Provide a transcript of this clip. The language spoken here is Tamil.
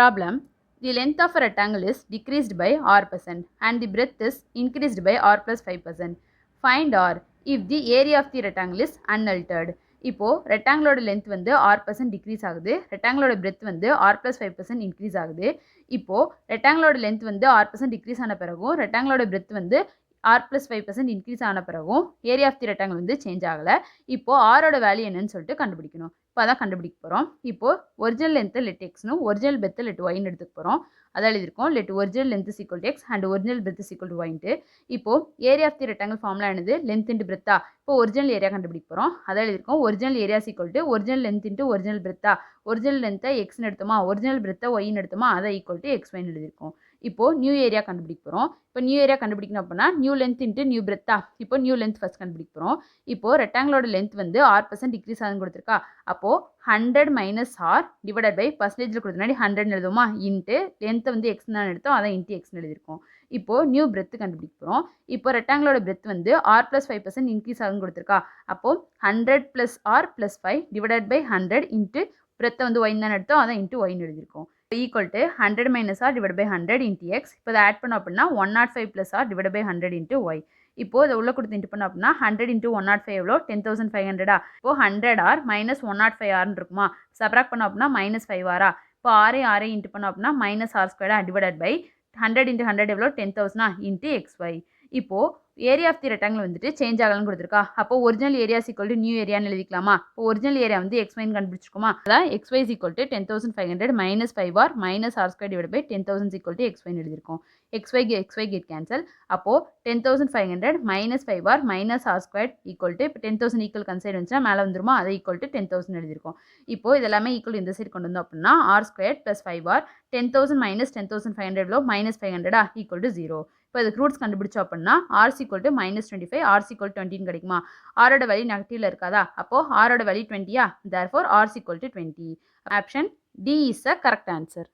Problem: the length of a rectangle is decreased by r% and the breadth is increased by r plus 5%. Find r if the area of the rectangle is unaltered. இப்போ ரெக்டாங்கிளோட லென்த் வந்து r% டிக்ரீஸ் ஆகுது, ரெக்டாங்கிளோட பிரெத் வந்து r plus 5% இன்க்ரீஸ் ஆகுது. இப்போ ரெக்டாங்கிளோட லென்த் வந்து r% டிக்ரீஸ் ஆன பிறகும் ரெக்டாங்கிளோட பிரெத் வந்து r plus 5% இன்க்ரீஸ் ஆன பிறகும் ஏரியா ஆஃப் தி ரெக்டாங்கிள் வந்து சேஞ்ச் ஆகலை. இப்போ ஆரோட வேல்யூ என்னன்னு சொல்லிட்டு கண்டுபிடிக்கணும். இப்போ அதான் கண்டுபிடிக்க போகிறோம். இப்போ ஒரிஜினல் லென்த்து லெட் எக்ஸ்னும் ஒரிஜினல் பெத்து லெட் ஒய்ன்னு எடுத்துக்க போகிறோம். அதான் எழுதியிருக்கோம் let original length is equal to x and original breadth is equal to ஒய்ன்ட்டு. இப்போ area of the rectangle formula என்னது? லென்த் இன்ட்டு பிரெத்தா. இப்போ ஒரிஜினல் ஏரியா கண்டுபிடிக்க போகிறோம். அதான் எழுதியிருக்கோம் original area is equal to original length into original பிரெத்தா. ஒரிஜினல் லென்த்தை எக்ஸ்னு எடுத்தோமா, ஒரிஜினல் பிரெத்தை ஒய்ன்னு எடுத்தோமா, அதை ஈக்குவல் டு எக்ஸ் ஒய்ன்னு எழுதியிருக்கோம். இப்போ நியூ ஏரியா கண்டுபிடிக்க போகிறோம். இப்போ நியூ ஏரியா கண்டுபிடிக்கணும் அப்படின்னா நியூ லென்த் இன்ட்டு நியூ பிரெத்தா. இப்போ நியூ லென்த் ஃபஸ்ட் கண்டுபிடிக்க போகிறோம். இப்போ ரெக்டாங்கிளோட லென்த் வந்து r% டிக்ரீஸ் ஆகுதுன்னு கொடுத்துருக்கா. அப்போது 100 மைனஸ் ஆர் டிவைடட் பை பர்சன்டேஜில் கொடுத்தனாடி 100 எழுதுவோமா, இன்ட்டு லென்த்தை வந்து எக்ஸ்னு எடுத்தோம், அதான் இன்ட்டு எக்ஸ்னு எழுதியிருக்கோம். இப்போது நியூ பிரெத் கண்டுபிடிக்க போகிறோம். இப்போ ரெக்டாங்கிளோட பிரெத் வந்து r plus 5% இன்க்ரீஸ் ஆகுதுன்னு கொடுத்துருக்கா. அப்போது 100 plus r plus 5 divided by 100 into பிரெத்தை வந்து ஒயின் தான் எடுத்தோம், அதான் இன்ட்டு ஒயின் எழுதியிருக்கோம். Equal to 100 minus r divide by 100 into x. இப்போ அதை ஆட் பண்ணோம் அப்படின்னா 105 plus r divide by 100 into y. இப்போ இதை உள்ள கொடுத்து இன்ட்டு பண்ணோம் அப்படின்னா 100 இன்ட்டு 105 எவ்வளோ? 10,500. இப்போ 100 ஆர் மைனஸ் 105 ஆர்னு இருக்குமா, சப்ராக்ட் பண்ணோம் அப்படின்னா மைனஸ் 5 ஆரா. இப்போ ஆரே இன்ட்டு பண்ணோம் அப்படின்னா மைனஸ் ஆர் ஸ்கொயரா டிவைடட் பை 100 இன்ட்டு 100 எவ்வளோ? 10,000 இன்ட்டு எக்ஸ் ஒய். இப்போது ஏரியா ஆஃப் தி ரெக்டாங்கிள் வந்துட்டு சேஞ்ச் ஆகலன்னு கொடுத்துருக்கா. அப்போ original area equal to new ஏரியான்னு எழுதிக்கலாமா. இப்போ ஒரிஜினல் ஏரியா வந்து எக்ஸ் ஒய்னு கண்டுபிடிச்சிருக்கோமா, அதான் x y equal to 10,500 minus 5 r minus R square divide by 10,000 equal to x ஒய்னு எழுதியிருக்கோம். X y get cancel. அப்போது 10,500 minus 5 r minus R square equal to இப்போ 10,000 ஈக்குவல் கன்சைட் வந்துச்சுன்னா மேலே வந்துருமா, அதை ஈக்குவல் டு 10,000 எழுதியிருக்கோம். இப்போ இதெல்லாமே ஈக்குவல் இந்த சைடு கொண்டு வந்தோம் அப்படின்னா r square plus 5 r 10,000 minus 10,500 எவ்வளோ? Minus 500 equal to 0. இப்போ இதுக்கு ரூட்ஸ் கண்டுபிடிச்சோம் அப்படின்னா r equal to minus 25 r equal 20 கிடைக்குமா. ஆரோட வேல்யூ நெகட்டிவ்ல இருக்காதா, அப்போது ஆரோட வேல்யூ 20யா, therefore r equal to 20. Option D is a correct answer.